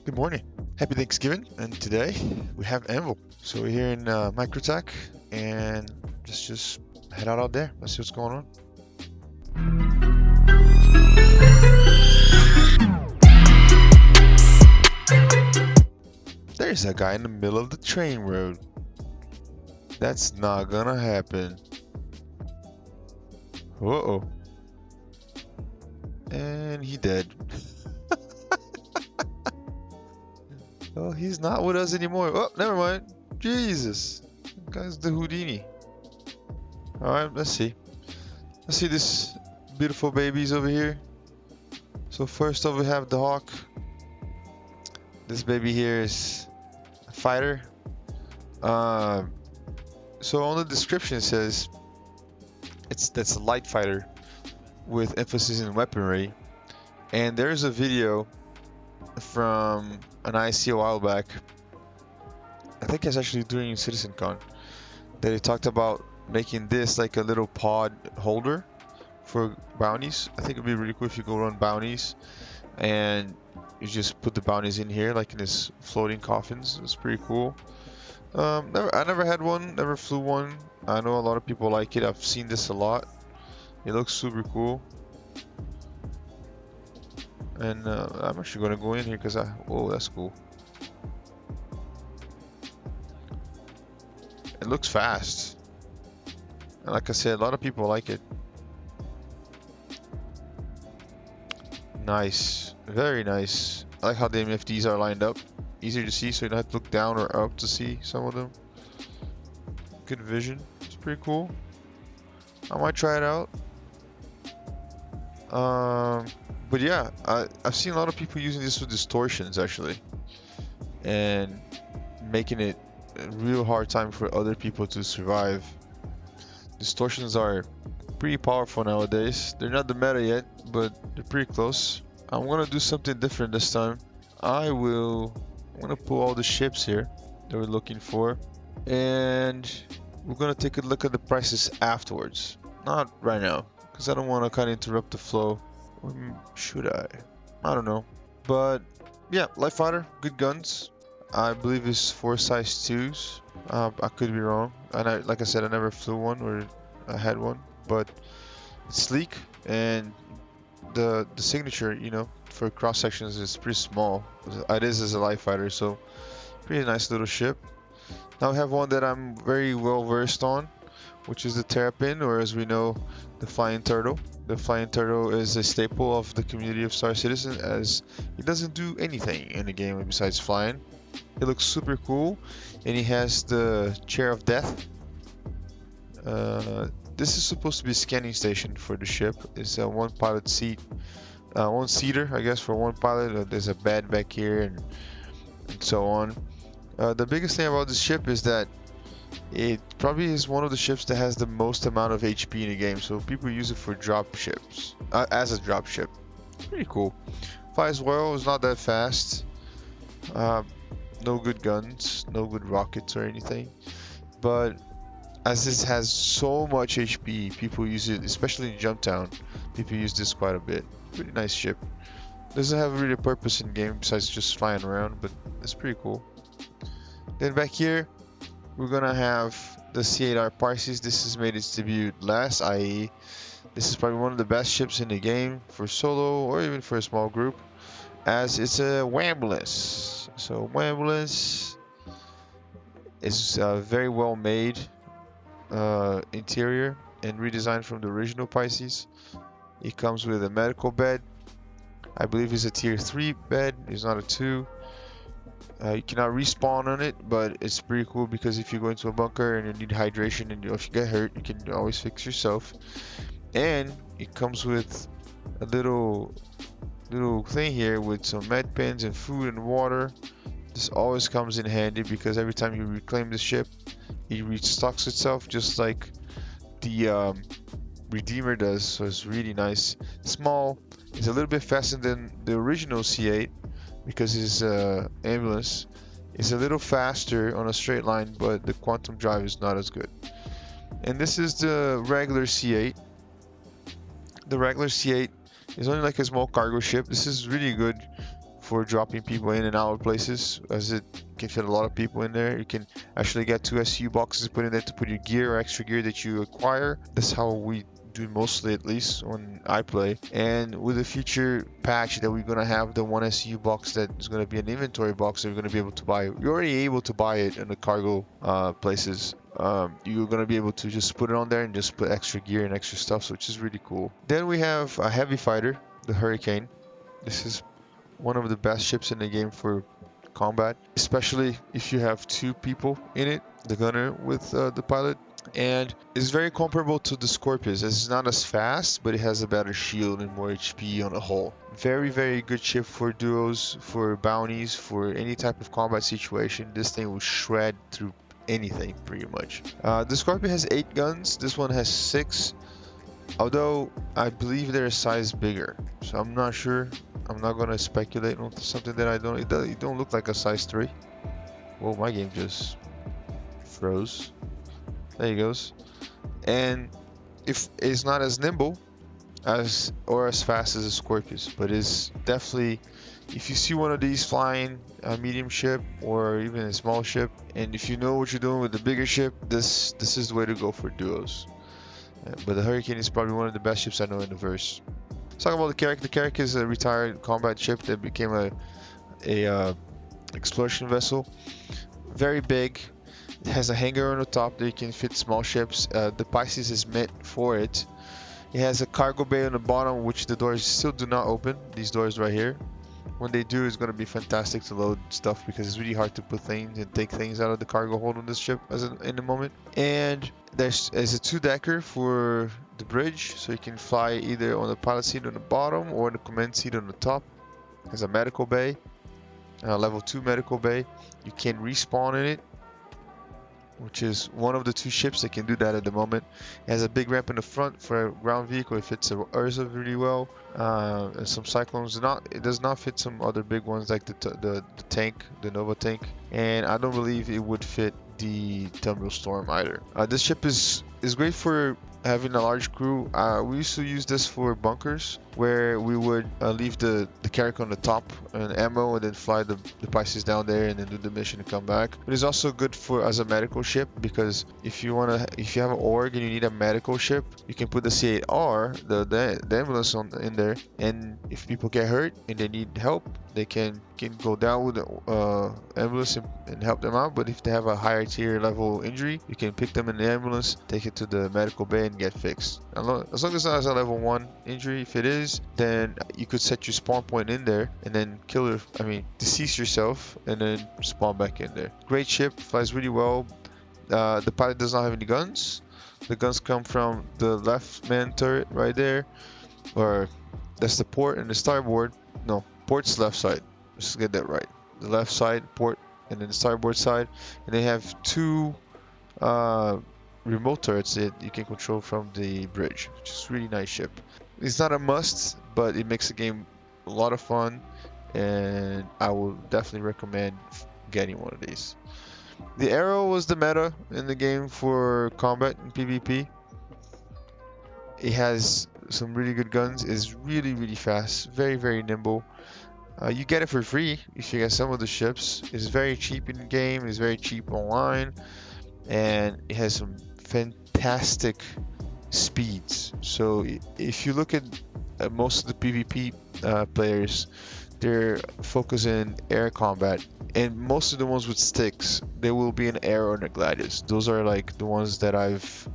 Good morning. Happy Thanksgiving. And today we have Anvil. So we're here in Microtech and let's just head out there. Let's see what's going on. There's a guy in the middle of the train road. That's not gonna happen. Uh-oh. And he dead. Oh, he's not with us anymore. Oh, never mind. Jesus. That guy's the Houdini. Alright, let's see. Let's see this beautiful babies over here. So first off we have the Hawk. This baby here is a fighter. So on the description it says that's a light fighter with emphasis in weaponry. And there's a video from an IAE a while back. I think it's actually during CitizenCon that they talked about making this like a little pod holder for bounties. I think it'd be really cool if you go run bounties and you just put the bounties in here like in this floating coffins. It's pretty cool. I never had one, never flew one. I know a lot of people like it. I've seen this a lot. It looks super cool. And I'm actually gonna go in here because whoa, that's cool. It looks fast. And like I said, a lot of people like it. Nice, very nice. I like how the MFDs are lined up. Easier to see, so you don't have to look down or up to see some of them. Good vision. It's pretty cool. I might try it out. But yeah, I've seen a lot of people using this with distortions actually, and making it a real hard time for other people to survive. Distortions are pretty powerful nowadays. They're not the meta yet, but they're pretty close. I'm gonna do something different this time. I'm gonna pull all the ships here that we're looking for, and we're gonna take a look at the prices afterwards. Not right now, because I don't want to kind of interrupt the flow. Or should I? I don't know. But yeah, light fighter, good guns. I believe it's 4 size 2s. I could be wrong. And like I said, I never flew one or I had one, but it's sleek and the signature, you know, for cross sections is pretty small. It is as a light fighter, so pretty nice little ship. Now we have one that I'm very well versed on, which is the Terrapin, or as we know, the Flying Turtle. The Flying Turtle is a staple of the community of Star Citizen, as he doesn't do anything in the game besides flying. It looks super cool, and he has the Chair of Death. This is supposed to be a scanning station for the ship. It's a one pilot seat, one seater, I guess, for one pilot. There's a bed back here and so on. The biggest thing about this ship is that it probably is one of the ships that has the most amount of HP in the game, so people use it for drop ships, as a drop ship. It's pretty cool. Flies well, it's not that fast. No good guns, no good rockets or anything. But as this has so much HP, people use it, especially in Jumptown. People use this quite a bit. Pretty nice ship. Doesn't have really a purpose in game besides just flying around, but it's pretty cool. Then back here, we're gonna have the C8R Parsees. This has made its debut last IAE. This is probably one of the best ships in the game for solo or even for a small group, as it's a Wambulance. So Wambulance is very well made interior and redesigned from the original Pisces. It comes with a medical bed. I believe it's a tier 3 bed. It's not a 2. You cannot respawn on it, but it's pretty cool because if you go into a bunker and you need hydration and if you get hurt, you can always fix yourself. And it comes with a little thing here with some med pens and food and water. This always comes in handy because every time you reclaim the ship, it restocks itself just like the Redeemer does. So it's really nice. Small. It's a little bit faster than the original C8. Because his ambulance is a little faster on a straight line, but the quantum drive is not as good. And this is the regular C8. The regular C8 is only like a small cargo ship. This is really good for dropping people in and out of places, as it can fit a lot of people in there. You can actually get 2 SU boxes put in there to put your gear or extra gear that you acquire. That's how we do mostly, at least when I play. And with the future patch that we're gonna have, the 1 SU box that is gonna be an inventory box that you're gonna be able to buy. You're already able to buy it in the cargo places. You're gonna be able to just put it on there and just put extra gear and extra stuff, which is really cool. Then we have a heavy fighter, the Hurricane. This is one of the best ships in the game for combat, especially if you have 2 people in it, the gunner with the pilot. And it's very comparable to the Scorpius. It's not as fast, but it has a better shield and more HP on the whole. Very, very good ship for duos, for bounties, for any type of combat situation. This thing will shred through anything pretty much. The Scorpion has 8 guns. This one has 6. Although I believe they're a size bigger, so I'm not sure. I'm not gonna speculate on something that I don't. It don't look like a size 3. Well, my game just froze. There he goes. And if it's not as nimble as or as fast as a Scorpius, but it's definitely, if you see one of these flying a medium ship or even a small ship, and if you know what you're doing with the bigger ship, this is the way to go for duos. But the Hurricane is probably one of the best ships I know in the verse. Let's talk about the Carrack. The Carrack is a retired combat ship that became a exploration vessel. Very big. It has a hangar on the top that you can fit small ships. The Pisces is meant for it. It has a cargo bay on the bottom, which the doors still do not open. These doors right here. When they do, it's going to be fantastic to load stuff because it's really hard to put things and take things out of the cargo hold on this ship in the moment. And there's a 2-decker for the bridge, so you can fly either on the pilot seat on the bottom or the command seat on the top. It has a medical bay, level 2 medical bay. You can respawn in it, which is one of the 2 ships that can do that at the moment. It has a big ramp in the front for a ground vehicle. It fits a Ursa really well, and some Cyclones. It does not fit some other big ones like the tank, the Nova tank, and I don't believe it would fit the Tumbril Storm either. This ship is great for having a large crew. We used to use this for bunkers, where we would leave the Carrack on the top and ammo, and then fly the Pisces down there and then do the mission and come back. But it's also good for as a medical ship, because if you have an org and you need a medical ship, you can put the C8R, the ambulance in there, and if people get hurt and they need help, they can go down with the ambulance and help them out. But if they have a higher tier level injury, you can pick them in the ambulance, take it to the medical bay and get fixed. As long as it's not a level 1 injury. If it is, then you could set your spawn point in there and then decease yourself and then spawn back in there. Great ship, flies really well. The pilot does not have any guns. The guns come from the left man turret right there, or that's the port, and the starboard. No, port's left side. Let's get that right. The left side port, and then the starboard side, and they have 2 remote turrets that you can control from the bridge, which is a really nice ship. It's not a must, but it makes the game a lot of fun, and I will definitely recommend getting one of these. The Arrow was the meta in the game for combat and PvP. It has some really good guns. It's really, really fast, very, very nimble. You get it for free if you get some of the ships. It's very cheap in the game. It's very cheap online, and it has some fantastic speeds. So if you look at most of the PvP players, they're focusing air combat, and most of the ones with sticks, there will be an Arrow and a Gladius. Those are like the ones that I've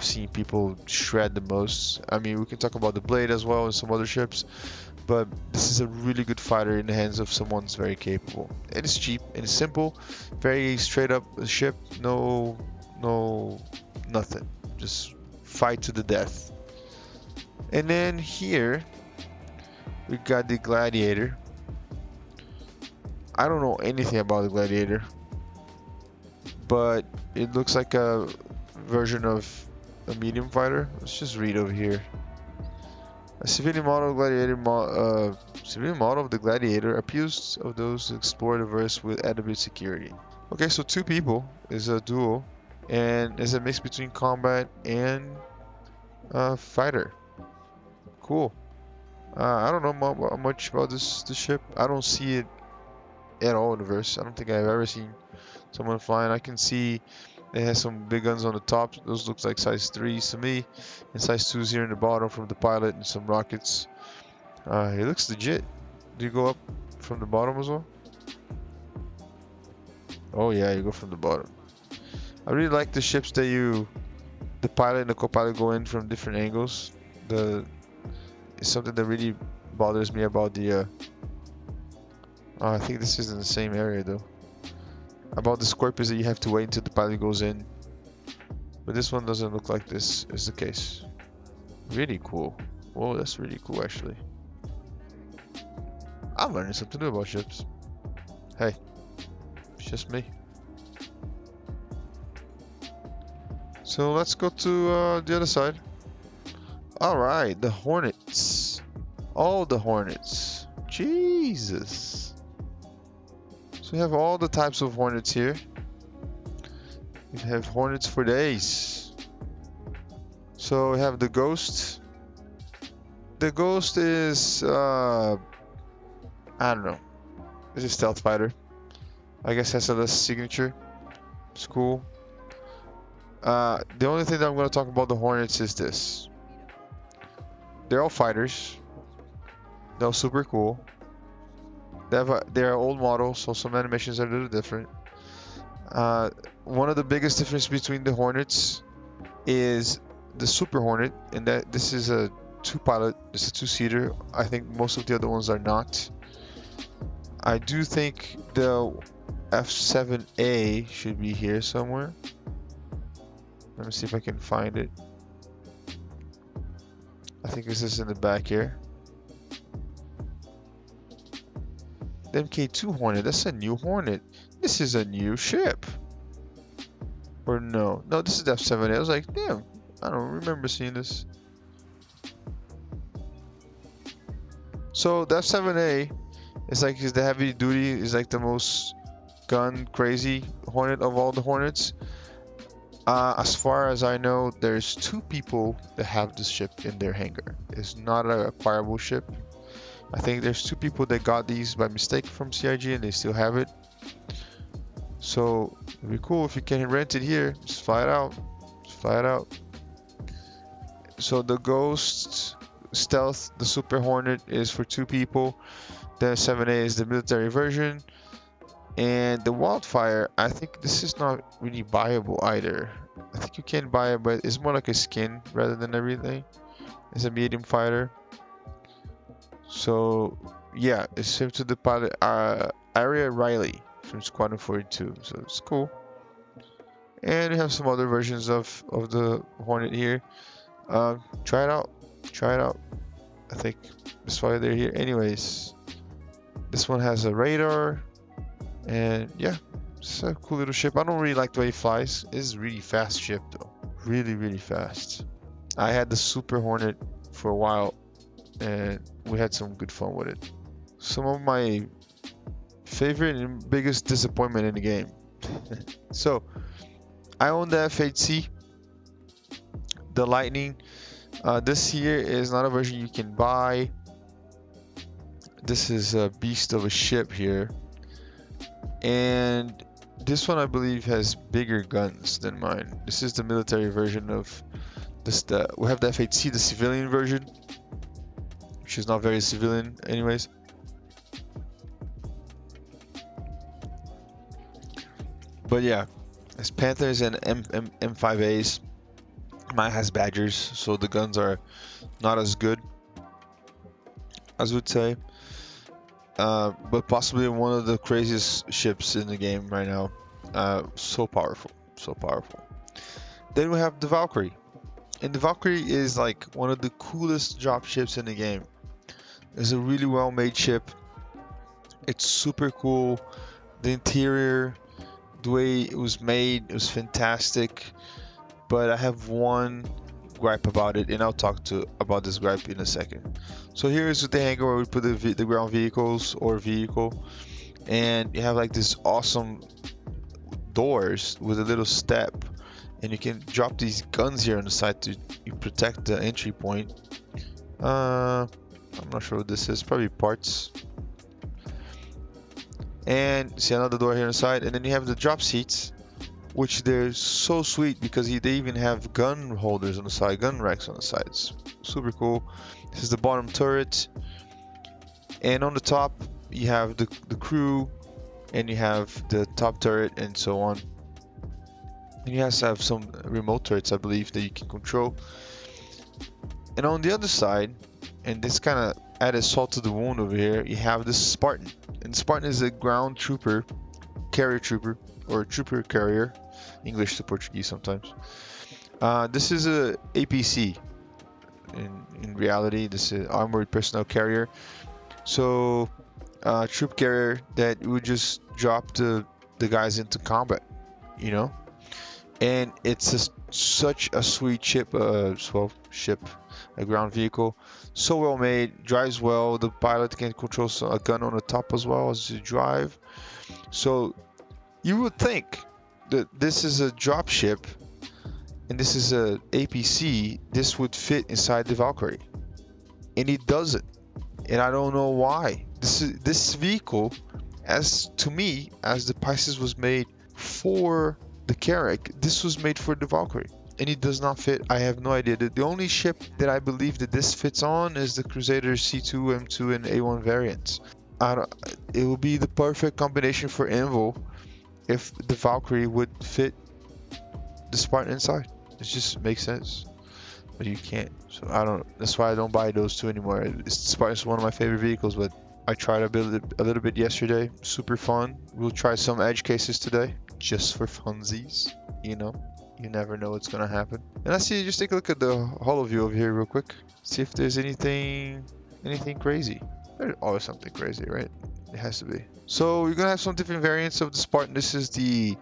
seen people shred the most. I mean, we can talk about the Blade as well and some other ships, but this is a really good fighter in the hands of someone who's very capable. And it's cheap and it's simple, very straight up ship. No, nothing. Just fight to the death. And then here we got the Gladiator. I don't know anything about the Gladiator, but it looks like a version of a medium fighter. Let's just read over here. A civilian model of the Gladiator appeals of those who explore the verse with adequate security. Okay, so 2 people is a duo, and is a mix between combat and fighter. Cool. I don't know much about this ship. I don't see it at all in the verse. I don't think I've ever seen someone flying. I can see it has some big guns on the top. Those looks like size 3s to me. And size 2s here in the bottom from the pilot and some rockets. It looks legit. Do you go up from the bottom as well? Oh yeah, you go from the bottom. I really like the ships that the pilot and the co-pilot go in from different angles. It's something that really bothers me about the oh, I think this is in the same area though. About the Scorpions that you have to wait until the pilot goes in. But this one doesn't look like this is the case. Really cool. Whoa, that's really cool actually. I'm learning something new about ships. Hey, it's just me. So let's go to the other side. Alright, the Hornets. All the Hornets. Jesus. So we have all the types of Hornets here. We have Hornets for days. So we have the Ghost. The Ghost is, I don't know. It's a stealth fighter. I guess has a less signature. It's cool. The only thing that I'm going to talk about the Hornets is this. They're all fighters. They're all super cool. They're old models, so some animations are a little different. One of the biggest difference between the Hornets is the Super Hornet, and that this is a two-pilot, it's a two-seater. I think most of the other ones are not. I do think the F7A should be here somewhere. Let me see if I can find it. I think this is in the back here. The MK2 Hornet, that's a new Hornet. This is a new ship. Or no, this is the F7A. I was like, damn, I don't remember seeing this. So the F7A is like the heavy duty, is like the most gun crazy Hornet of all the Hornets. As far as I know, there's 2 people that have this ship in their hangar. It's not an acquirable ship. I think there's 2 people that got these by mistake from CIG and they still have it. So it'd be cool if you can rent it here. Just fly it out. Just fly it out. So the Ghost Stealth, the Super Hornet, is for 2 people. The 7A is the military version. And the Wildfire, I think this is not really buyable either. I think you can buy it, but it's more like a skin rather than everything. It's a medium fighter. So yeah, it's sent to the pilot Aria Riley from Squadron 42. So it's cool. And we have some other versions of the Hornet here. Try it out. Try it out. I think that's why they're here. Anyways, this one has a radar. And yeah, it's a cool little ship. I don't really like the way it flies. It's a really fast ship though. Really, really fast. I had the Super Hornet for a while and we had some good fun with it. Some of my favorite and biggest disappointment in the game. So, I own the F8C, the Lightning. This here is not a version you can buy. This is a beast of a ship here. And this one I believe has bigger guns than mine. This is the military version of this. We have the F8C, the civilian version, which is not very civilian anyways. But yeah, it's Panthers and M5As. Mine has Badgers, so the guns are not as good, as would say. But possibly one of the craziest ships in the game right now. So powerful, so powerful. Then we have the Valkyrie, and the Valkyrie is like one of the coolest drop ships in the game. It's a really well-made ship. It's super cool. The interior, the way it was made, it was fantastic. But I have one gripe about it, and I'll talk about this gripe in a second. So here's the hangar where we put the ground vehicles or vehicle, and you have like this awesome doors with a little step, and you can drop these guns here on the side to protect the entry point. I'm not sure what this is. Probably parts. And see another door here inside. And then you have the drop seats, which they're so sweet because they even have gun holders on the side, gun racks on the sides. Super cool. This is the bottom turret. And on the top, you have the crew, and you have the top turret, and so on. And you also have some remote turrets, I believe, that you can control. And on the other side, and this kind of added salt to the wound over here, you have the Spartan. And Spartan is a ground trooper, carrier trooper, or trooper carrier, English to Portuguese sometimes. This is a APC. In reality, this is armored personnel carrier. So, troop carrier that would just drop the guys into combat, you know. And it's such a sweet ship, a ground vehicle, so well made, drives well. The pilot can control a gun on the top as well as you drive. So you would think that this is a drop ship and this is a APC. This would fit inside the Valkyrie, and it doesn't, and I don't know why. This vehicle, as to me, as the Pisces was made for the Carrack, this was made for the Valkyrie, and it does not fit. I have no idea. The only ship that I believe that this fits on is the Crusader C2, M2, and A1 variants. It will be the perfect combination for Anvil if the Valkyrie would fit the Spartan inside. It just makes sense, but you can't. So that's why I don't buy those two anymore. Spartan's one of my favorite vehicles, but I tried to build it a little bit yesterday. Super fun. We'll try some edge cases today, just for funsies. You know, you never know what's gonna happen. And I see. Just take a look at the holo view over here real quick. See if there's anything crazy. There's always something crazy, right? It has to be. So you're gonna have some different variants of the Spartan. This is the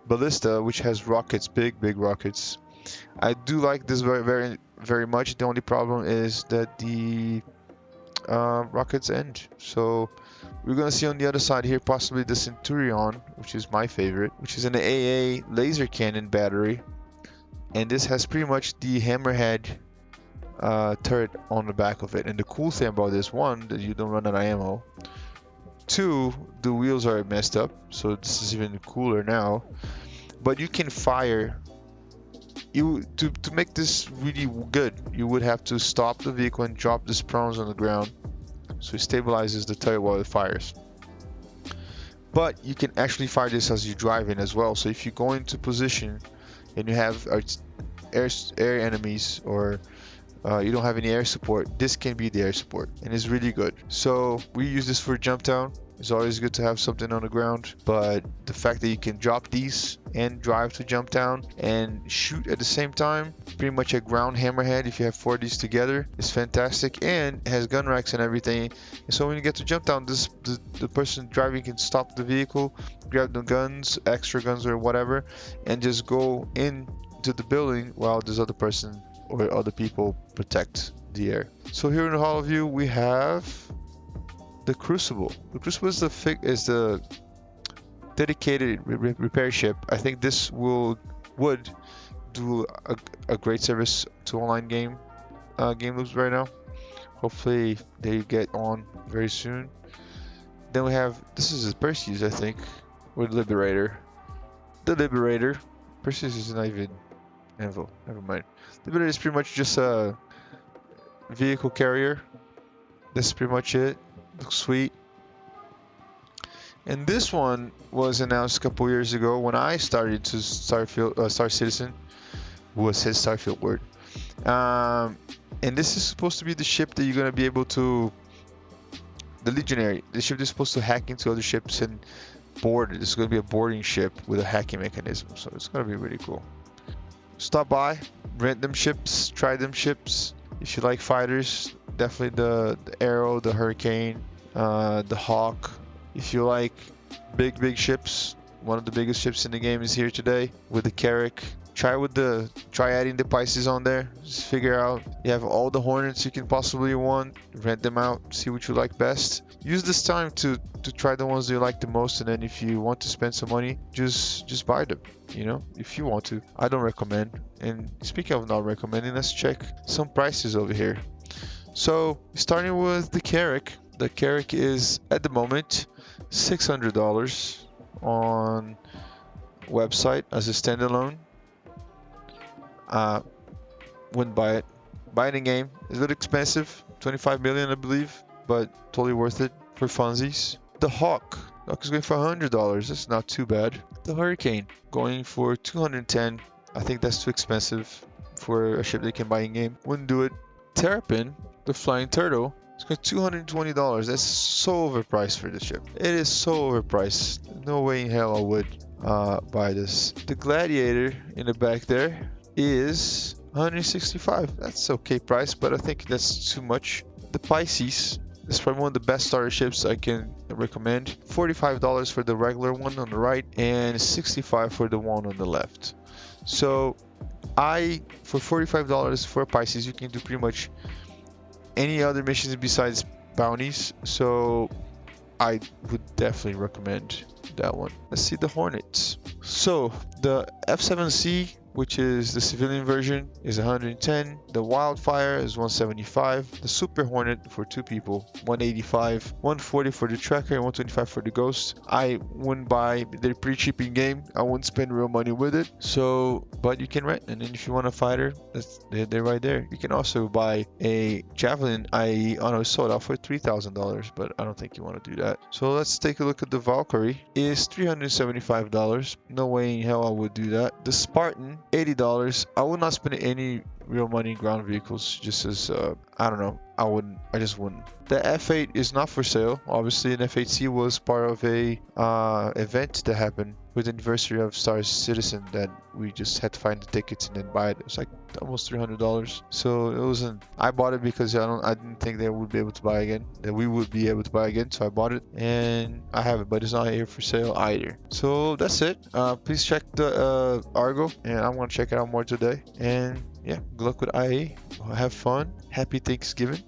Ballista, which has rockets, big rockets. I do like this very much. The only problem is that the rockets end. So we're gonna see on the other side here possibly the Centurion, which is my favorite, which is an AA laser cannon battery, and this has pretty much the hammerhead turret on the back of it. And the cool thing about this, one, that you don't run out of ammo. Two, the wheels are messed up, so this is even cooler now. But you can fire. To make this really good, you would have to stop the vehicle and drop the prongs on the ground, so it stabilizes the turret while it fires. But you can actually fire this as you're driving as well. So if you go into position and you have air enemies, or you don't have any air support, this can be the air support, and it's really good. So we use this for jump down. It's always good to have something on the ground, but the fact that you can drop these and drive to jump down and shoot at the same time, pretty much a ground hammerhead if you have 4 of these together, is fantastic, and it has gun racks and everything. And so when you get to jump down, the person driving can stop the vehicle, grab the guns, extra guns or whatever, and just go into the building while this other person or other people protect the air. So here in the holo view we have the Crucible. The Crucible is the dedicated repair ship. I think this would do a great service to online game loops right now. Hopefully they get on very soon. Then we have, this is a Perseus, I think, or Liberator. The Liberator. Perseus is not even Anvil. Never mind. Liberator is pretty much just a vehicle carrier. That's pretty much it. Looks sweet. And this one was announced a couple years ago when I started to Star Citizen. Was his Starfield word. And this is supposed to be the ship that you're going to be able to, the Legionary, the ship that's supposed to hack into other ships and board it. This is going to be a boarding ship with a hacking mechanism, so it's going to be really cool. Stop by, rent them ships, try them ships. If you like fighters, definitely the Arrow, the Hurricane, the Hawk. If you like big ships, one of the biggest ships in the game is here today with the Carrack. Try adding the Pisces on there. Just figure out. You have all the Hornets you can possibly want. Rent them out. See what you like best. Use this time to try the ones that you like the most, and then if you want to spend some money, just buy them. You know, if you want to. I don't recommend. And speaking of not recommending, let's check some prices over here. So starting with the Carrack. The Carrack is at the moment $600 on website as a standalone. Wouldn't buy it. Buy it in game. It's a bit expensive, 25 million I believe, but totally worth it for funsies. The Hawk. The Hawk is going for $100. That's not too bad. The Hurricane going for 210. I think that's too expensive for a ship they can buy in game. Wouldn't do it. Terrapin, the Flying Turtle, it's got $220. That's so overpriced for the ship. It is so overpriced. No way in hell I would buy this. The Gladiator in the back there is 165. That's okay price, but I think that's too much. The Pisces is probably one of the best starter ships I can recommend. $45 for the regular one on the right and $65 for the one on the left. So for $45 for Pisces, you can do pretty much any other missions besides bounties. So I would definitely recommend that one. Let's see the Hornets. So the F7C, which is the civilian version, is 110. The Wildfire is 175. The Super Hornet for 2 people, 185. 140 for the Tracker and 125 for the Ghost. I wouldn't buy. They're pretty cheap in game. I wouldn't spend real money with it. So, but you can rent, and then if you want a fighter, they're right there. You can also buy a Javelin IAE auto sold out for $3,000, but I don't think you want to do that. So let's take a look at the Valkyrie. Is $375. No way in hell I would do that. The Spartan, $80. I would not spend any real money in ground vehicles, just as I don't know, I just wouldn't. The F8 is not for sale. Obviously an F8C was part of a event that happened with the anniversary of Star Citizen that we just had to find the tickets and then buy it. It was like almost $300. So it wasn't, I bought it because I didn't think they would be able to buy again, that we would be able to buy again, so I bought it and I have it, but it's not here for sale either. So that's it. Please check the Argo, and I'm gonna check it out more today. And yeah, good luck with IAE. Have fun. Happy Thanksgiving.